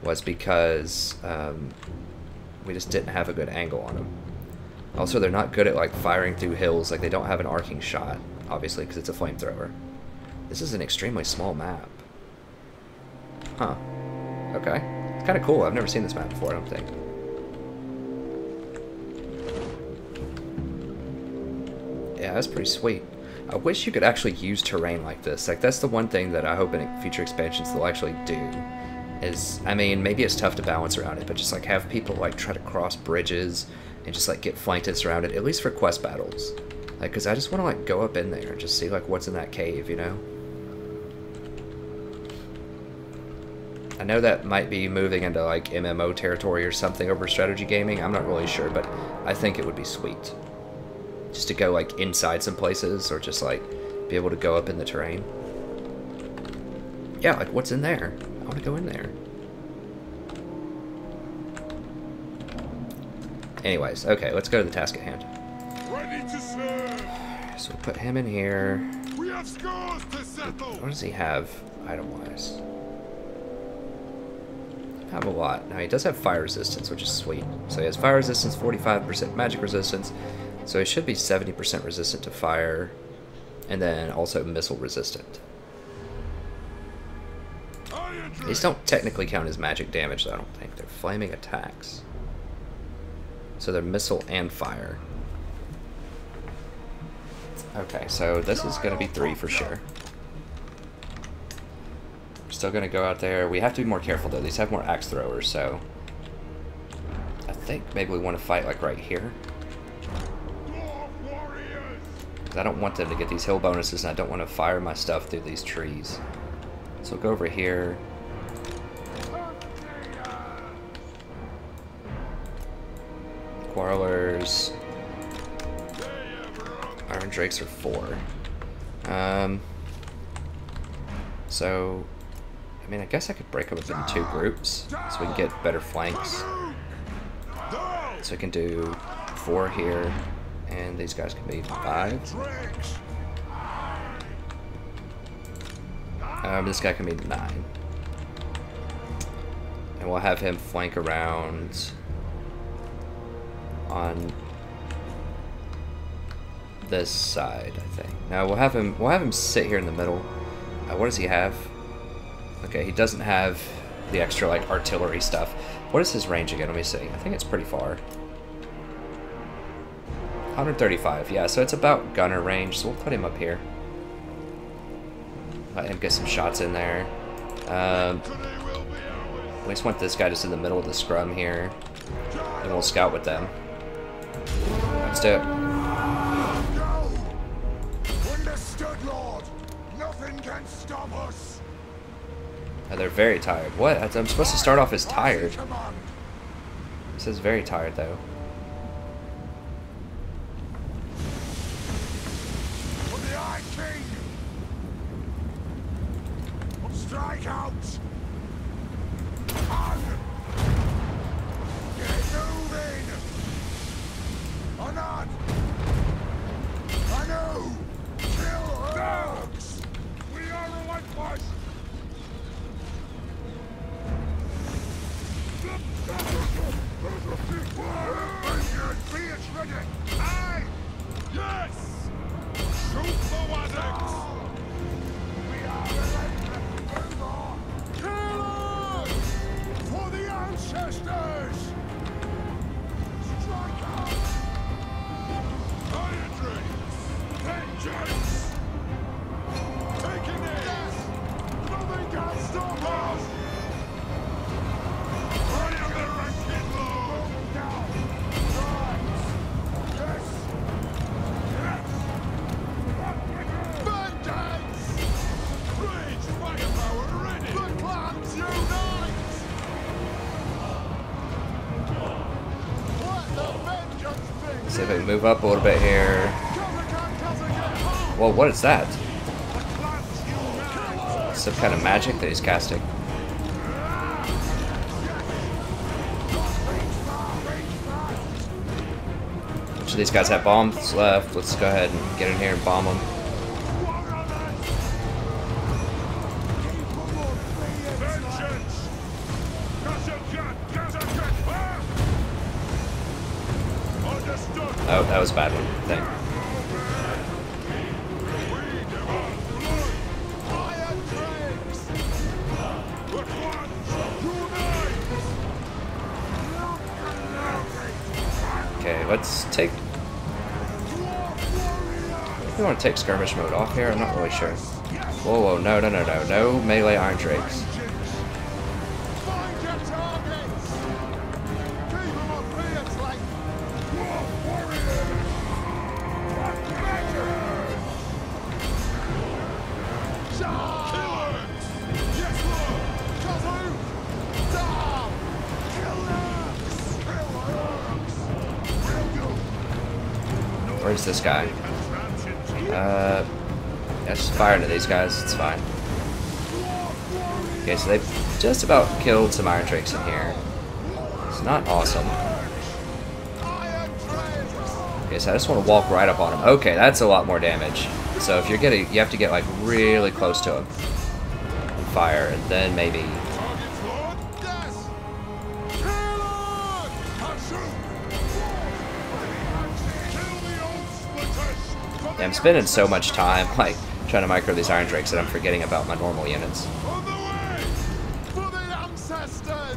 was because we just didn't have a good angle on them. Also, they're not good at like firing through hills. Like, they don't have an arcing shot, obviously, because it's a flamethrower. This is an extremely small map. Huh. Okay. It's kind of cool. I've never seen this map before, I don't think. Yeah, that's pretty sweet. I wish you could actually use terrain like this. Like, that's the one thing that I hope in future expansions they'll actually do. Is, I mean, maybe it's tough to balance around it, but just like have people like try to cross bridges and just like get flanked and surrounded, at least for quest battles. Like, because I just want to like go up in there and just see like what's in that cave, you know? I know that might be moving into like MMO territory or something over strategy gaming. I'm not really sure, but I think it would be sweet. Just to go like inside some places or just like be able to go up in the terrain. Yeah, like what's in there? I want to go in there. Anyways, okay, let's go to the task at hand. Ready to serve. So we'll put him in here. We have scores to settle. What does he have item-wise? Have a lot. Now he does have fire resistance, which is sweet. So he has fire resistance, 45% magic resistance. So he should be 70% resistant to fire, and then also missile resistant. These don't technically count as magic damage, though, I don't think. They're flaming attacks. So they're missile and fire. Okay, so this is going to be 3 for sure. We're still going to go out there. We have to be more careful, though. These have more axe throwers, so I think maybe we want to fight, like, right here. I don't want them to get these hill bonuses, and I don't want to fire my stuff through these trees. So we'll go over here. Quarrelers. Iron Drakes are 4. So, I mean, I guess I could break them up into 2 groups, so we can get better flanks. So we can do 4 here. And these guys can be 5. This guy can be 9. And we'll have him flank around on this side, I think. Now we'll have him sit here in the middle. What does he have? Okay, he doesn't have the extra like artillery stuff. What is his range again? Let me see. I think it's pretty far. 135, yeah, so it's about gunner range, so we'll put him up here. Let him get some shots in there. We just want this guy just in the middle of the scrum here, and we'll scout with them. Let's do it. Understood, Lord. Nothing can stop us. Oh, they're very tired. What? I'm supposed to start off as tired. It says very tired, though. Strike out! On! Get moving! On! I know! Kill dogs! We are relentless! See if I can move up a little bit here. Whoa, what is that? Some kind of magic that he's casting. Which of these guys have bombs left? Let's go ahead and get in here and bomb them. Oh, that was a bad one, I think. Okay, let's take... I want to take skirmish mode off here, I'm not really sure. Whoa, whoa, no, no, no, no, no melee iron drakes. Where's this guy? Just fire into these guys, it's fine. Okay, so they've just about killed some iron drakes in here. It's not awesome. Okay, so I just want to walk right up on him. Okay, that's a lot more damage. So if you're getting, you have to get like really close to him and fire, and then maybe. Yeah, I'm spending so much time like trying to micro these iron drakes that I'm forgetting about my normal units.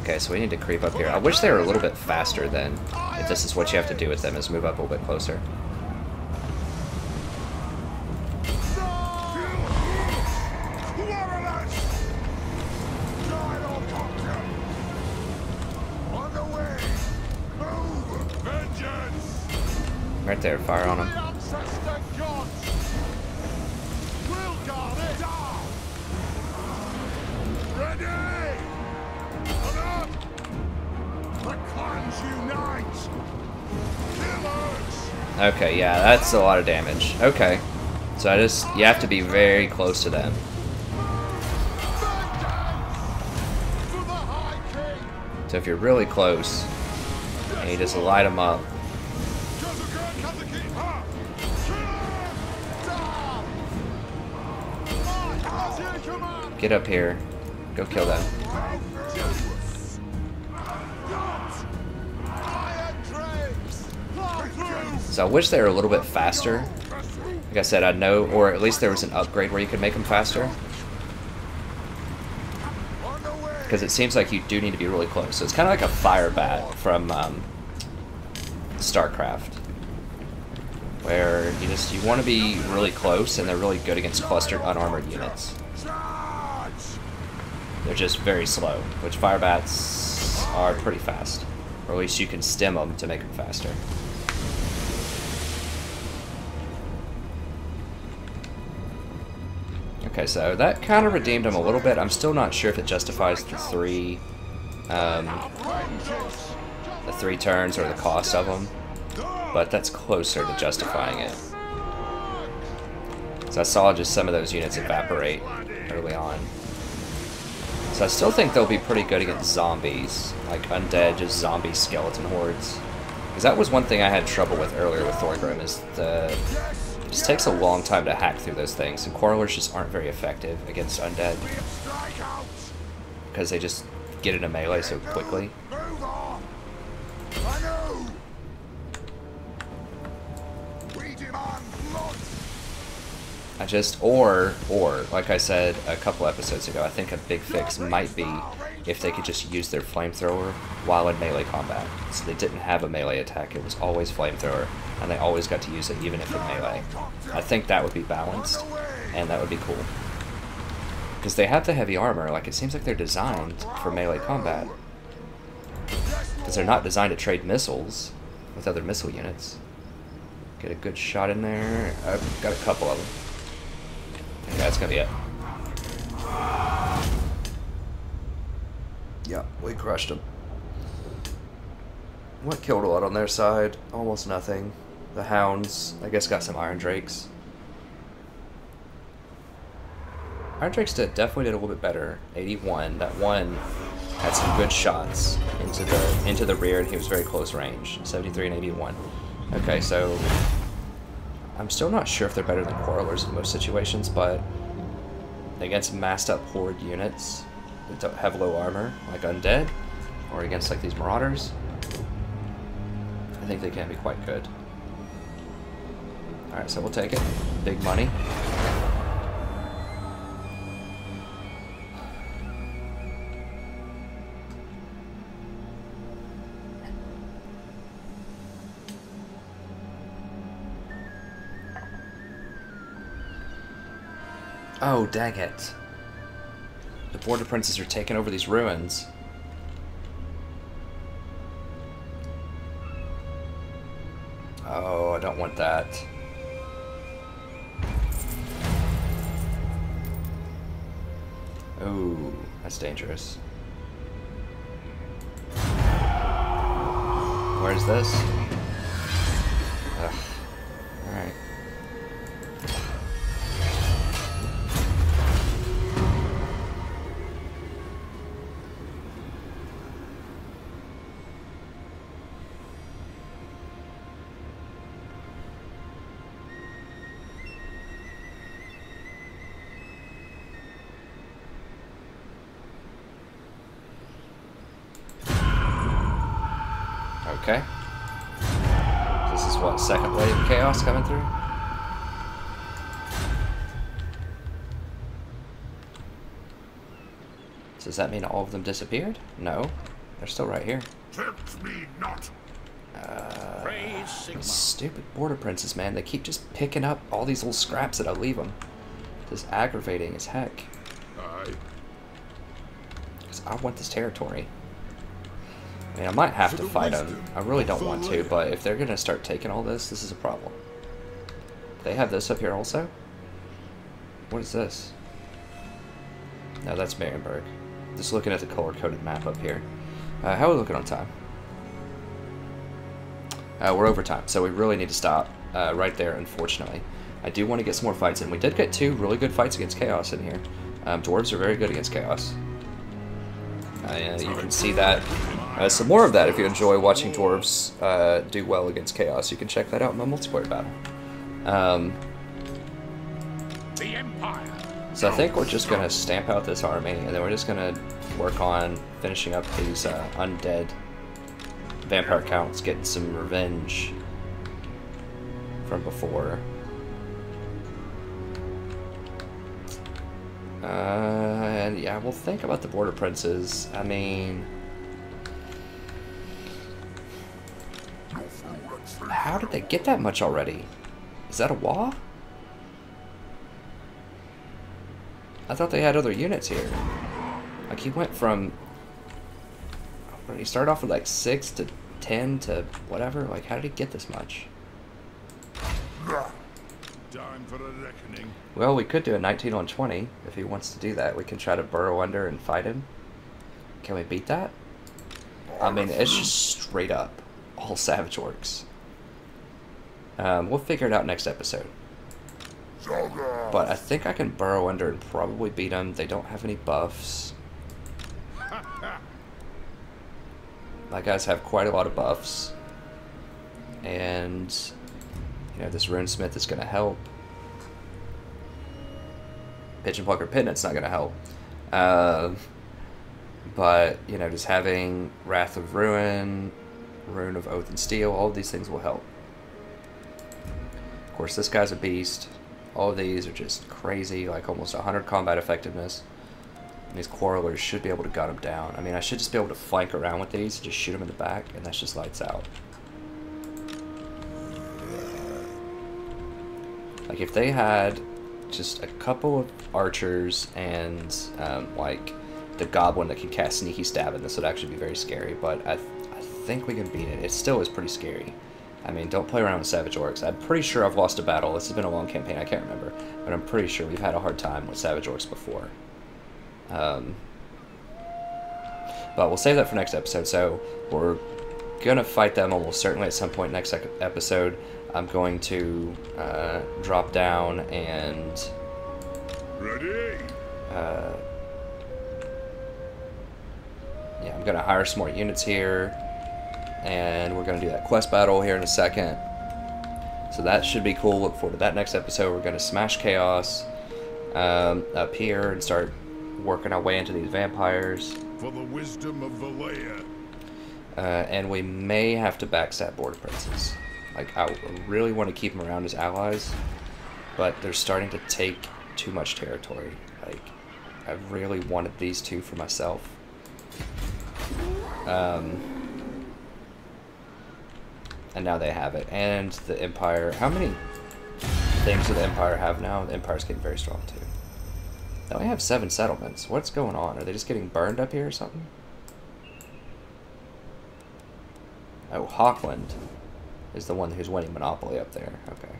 Okay, so we need to creep up here. I wish they were a little bit faster then. If this is what you have to do with them, is move up a little bit closer. Right there, fire on him. Okay, yeah, that's a lot of damage. Okay. So you have to be very close to them. So if you're really close, and you just light them up. Get up here. Go kill them. So I wish they were a little bit faster. Like I said, I'd know, or at least there was an upgrade where you could make them faster. Because it seems like you do need to be really close. So it's kind of like a fire bat from StarCraft, where you want to be really close, and they're really good against clustered unarmored units. They're just very slow, which fire bats are pretty fast, or at least you can stem them to make them faster. Okay, so that kind of redeemed him a little bit. I'm still not sure if it justifies the three turns or the cost of them, but that's closer to justifying it. So I saw just some of those units evaporate early on. So I still think they'll be pretty good against zombies, like undead, just zombie skeleton hordes. Because that was one thing I had trouble with earlier with Thorgrim, is it just takes a long time to hack through those things, and Quarrelers just aren't very effective against undead. Because they just get into melee so quickly. Or, like I said a couple episodes ago, I think a big fix might be if they could just use their flamethrower while in melee combat. So they didn't have a melee attack, it was always flamethrower, and they always got to use it even if in melee. I think that would be balanced, and that would be cool. Because they have the heavy armor, like it seems like they're designed for melee combat. Because they're not designed to trade missiles with other missile units. Get a good shot in there. I've got a couple of them. Okay, that's gonna be it. Yeah, we crushed them. What killed a lot on their side? Almost nothing. The hounds, I guess, got some iron drakes. Iron drakes definitely did a little bit better. 81. That one had some good shots into the rear, and he was very close range. 73 and 81. Okay, so I'm still not sure if they're better than quarrelers in most situations, but against massed up horde units that don't have low armor, like undead, or against like these marauders, I think they can be quite good. Alright, so we'll take it. Big money. Oh, dang it. The border princes are taking over these ruins. Oh, I don't want that. Oh, that's dangerous. Where's this? Ugh. Alright. Okay. This is what, second wave of chaos coming through? Does that mean all of them disappeared? No. They're still right here. Tempt me not. Stupid border princes, man. They keep just picking up all these little scraps that I leave them. Just aggravating as heck. Aye. Because I want this territory. I mean, I might have to fight them. I really don't want to, but if they're going to start taking all this, this is a problem. They have this up here also? What is this? No, that's Marienburg. Just looking at the color-coded map up here. How are we looking on time? We're over time, so we really need to stop right there, unfortunately. I do want to get some more fights in. We did get 2 really good fights against Chaos in here. Dwarves are very good against Chaos. You can see that. Some more of that if you enjoy watching Dwarves do well against Chaos. You can check that out in my multiplayer battle. The Empire. So I think we're just going to stamp out this army, and then we're just going to work on finishing up these undead vampire counts, getting some revenge from before. And yeah, we'll think about the border princes. I mean, how did they get that much already? Is that a wall? I thought they had other units here. Like, he went from... He started off with like 6 to 10 to whatever. Like, how did he get this much? Time for a reckoning. Well, we could do a 19 on 20 if he wants to do that. We can try to burrow under and fight him. Can we beat that? I mean, it's just straight up all Savage Orcs. We'll figure it out next episode. But I think I can burrow under and probably beat them. They don't have any buffs. My guys have quite a lot of buffs. And, you know, this Runesmith is going to help. Pigeon Plucker Pendant's not going to help. But, you know, just having Wrath of Ruin, Rune of Oath and Steel, all of these things will help. Of course, this guy's a beast. All of these are just crazy, like almost 100 combat effectiveness. And these Quarrelers should be able to gut him down. I mean, I should just be able to flank around with these and just shoot them in the back, and that's just lights out. Like, if they had just a couple of archers and, like, the Goblin that can cast Sneaky Stabbing, this would actually be very scary, but I think we can beat it. It still is pretty scary. I mean, don't play around with Savage Orcs. I'm pretty sure I've lost a battle. This has been a long campaign, I can't remember. But I'm pretty sure we've had a hard time with Savage Orcs before. But we'll save that for next episode. So we're gonna fight them almost certainly at some point next episode. I'm going to drop down and Ready? yeah, I'm gonna hire some more units here, and we're gonna do that quest battle here in a second. So that should be cool. Look forward to that next episode. We're gonna smash chaos up here and start working our way into these vampires. For the wisdom of Valea. And we may have to backstab border princes. Like, I really want to keep them around as allies, but they're starting to take too much territory. Like, I really wanted these two for myself. And now they have it. And the Empire, how many things do the Empire have now? The Empire's getting very strong too. They only have 7 settlements. What's going on? Are they just getting burned up here or something? Oh, Hawkland is the one who's winning Monopoly up there. Okay.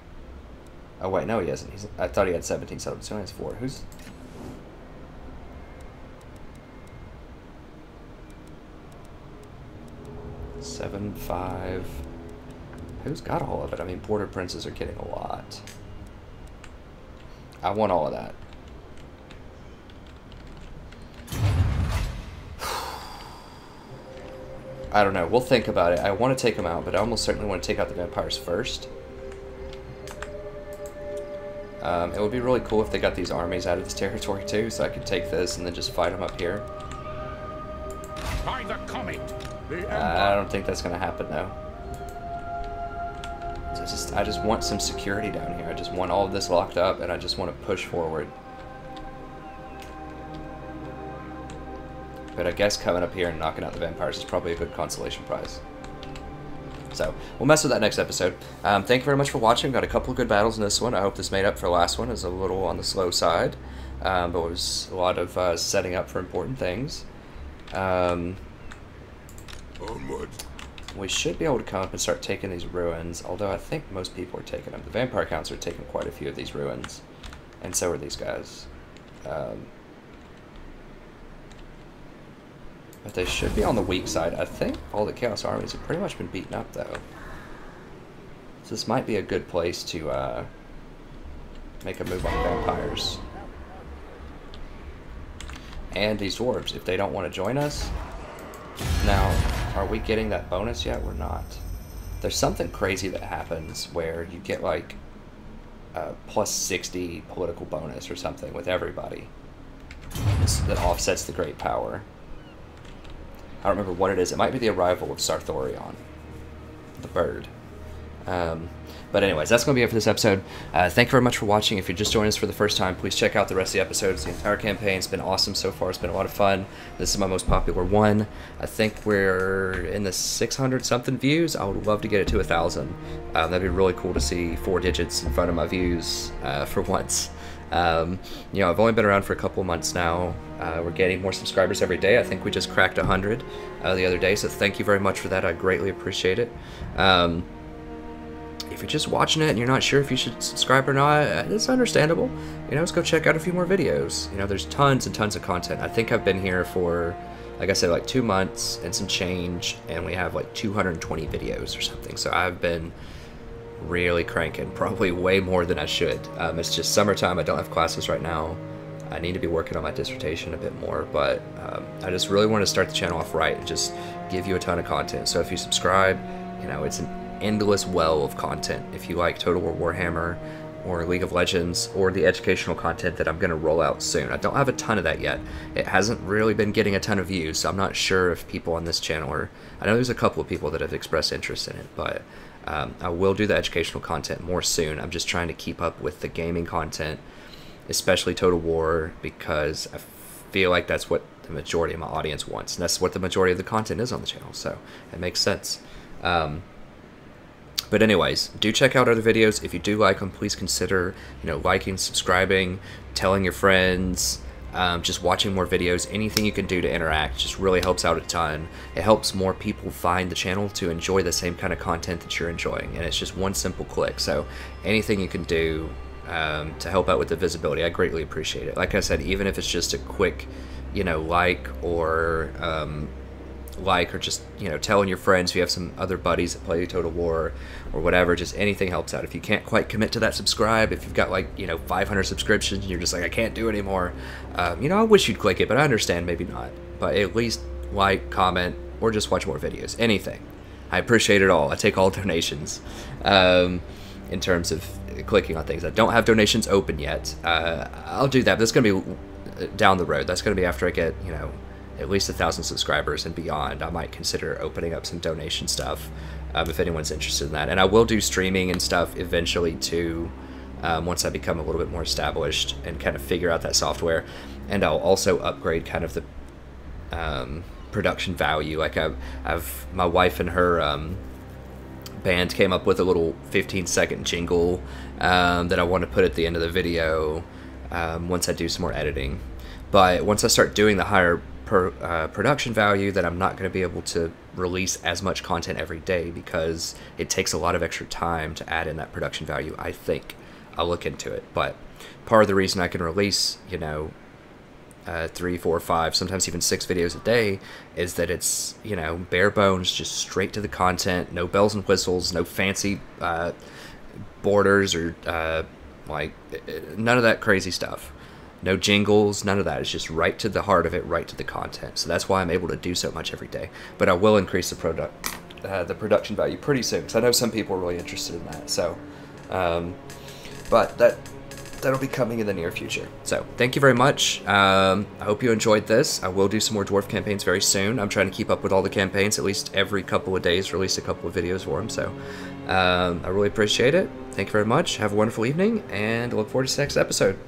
Oh wait, no he isn't. I thought he had 17 settlements. He only has 4. Who's... Seven, 5. Who's got all of it? I mean, border princes are getting a lot. I want all of that. I don't know. We'll think about it. I want to take them out, but I almost certainly want to take out the vampires first. It would be really cool if they got these armies out of this territory too, so I could take this and then just fight them up here. By the comet. I don't think that's going to happen though. I just want some security down here. I just want all of this locked up, and I just want to push forward. But I guess coming up here and knocking out the vampires is probably a good consolation prize. So, we'll mess with that next episode. Thank you very much for watching. Got a couple of good battles in this one. I hope this made up for the last one. It was a little on the slow side. But it was a lot of setting up for important things. Onward. We should be able to come up and start taking these ruins, although I think most people are taking them. The vampire counts are taking quite a few of these ruins, and so are these guys. But they should be on the weak side. I think all the Chaos armies have pretty much been beaten up, though. So this might be a good place to make a move on the vampires. And these dwarves, if they don't want to join us. Now, are we getting that bonus yet? We're not. There's something crazy that happens where you get like a plus 60 political bonus or something with everybody. That offsets the great power. I don't remember what it is. It might be the arrival of Sarthorion, the bird. But anyways, that's going to be it for this episode. Thank you very much for watching. If you're just joining us for the first time, please check out the rest of the episodes. The entire campaign's been awesome so far. It's been a lot of fun. This is my most popular one. I think we're in the 600-something views. I would love to get it to 1,000. That'd be really cool to see 4 digits in front of my views for once. You know, I've only been around for a couple of months now. We're getting more subscribers every day. I think we just cracked 100 the other day, so thank you very much for that. I greatly appreciate it. If you're just watching it and you're not sure if you should subscribe or not, it's understandable. You know, let's go check out a few more videos. You know, there's tons and tons of content. I think I've been here for, like I said, like 2 months and some change, and we have like 220 videos or something. So I've been really cranking, probably way more than I should. It's just summertime. I don't have classes right now. I need to be working on my dissertation a bit more, but I just really want to start the channel off right and just give you a ton of content. So if you subscribe, you know, it's an endless well of content. If you like Total War Warhammer or League of Legends or the educational content that I'm going to roll out soon. I don't have a ton of that yet. It hasn't really been getting a ton of views, so I'm not sure if people on this channel are... I know there's a couple of people that have expressed interest in it, but I will do the educational content more soon. I'm just trying to keep up with the gaming content, especially Total War, because I feel like that's what the majority of my audience wants, and that's what the majority of the content is on the channel, so it makes sense. But anyways, do check out other videos. If you do like them, please consider, you know, liking, subscribing, telling your friends, just watching more videos. Anything you can do to interact just really helps out a ton. It helps more people find the channel to enjoy the same kind of content that you're enjoying, and it's just one simple click. So anything you can do to help out with the visibility, I greatly appreciate it. Like I said, even if it's just a quick, you know, like or like, or just, you know, telling your friends if you have some other buddies that play Total War or whatever. Just anything helps out. If you can't quite commit to that subscribe, if you've got like, you know, 500 subscriptions and you're just like, I can't do it anymore, you know, I wish you'd click it, but I understand maybe not. But at least like, comment, or just watch more videos. Anything. I appreciate it all. I take all donations in terms of clicking on things. I don't have donations open yet. I'll do that, but that's going to be down the road. That's going to be after I get, you know, at least 1,000 subscribers and beyond. I might consider opening up some donation stuff if anyone's interested in that. And I will do streaming and stuff eventually too, once I become a little bit more established and kind of figure out that software. And I'll also upgrade kind of the production value. Like I've my wife and her band came up with a little 15-second jingle that I want to put at the end of the video once I do some more editing. But once I start doing the higher production value, then I'm not going to be able to release as much content every day because it takes a lot of extra time to add in that production value. I think I'll look into it, but part of the reason I can release, you know, 3, 4, 5, sometimes even 6 videos a day is that it's, you know, bare bones, just straight to the content, no bells and whistles, no fancy borders or like none of that crazy stuff. No jingles, none of that. It's just right to the heart of it, right to the content. So that's why I'm able to do so much every day. But I will increase the production value pretty soon, because I know some people are really interested in that. So, but that'll be coming in the near future. So thank you very much. I hope you enjoyed this. I will do some more Dwarf campaigns very soon. I'm trying to keep up with all the campaigns, at least every couple of days, release a couple of videos for them. So I really appreciate it. Thank you very much. Have a wonderful evening, and I look forward to the next episode.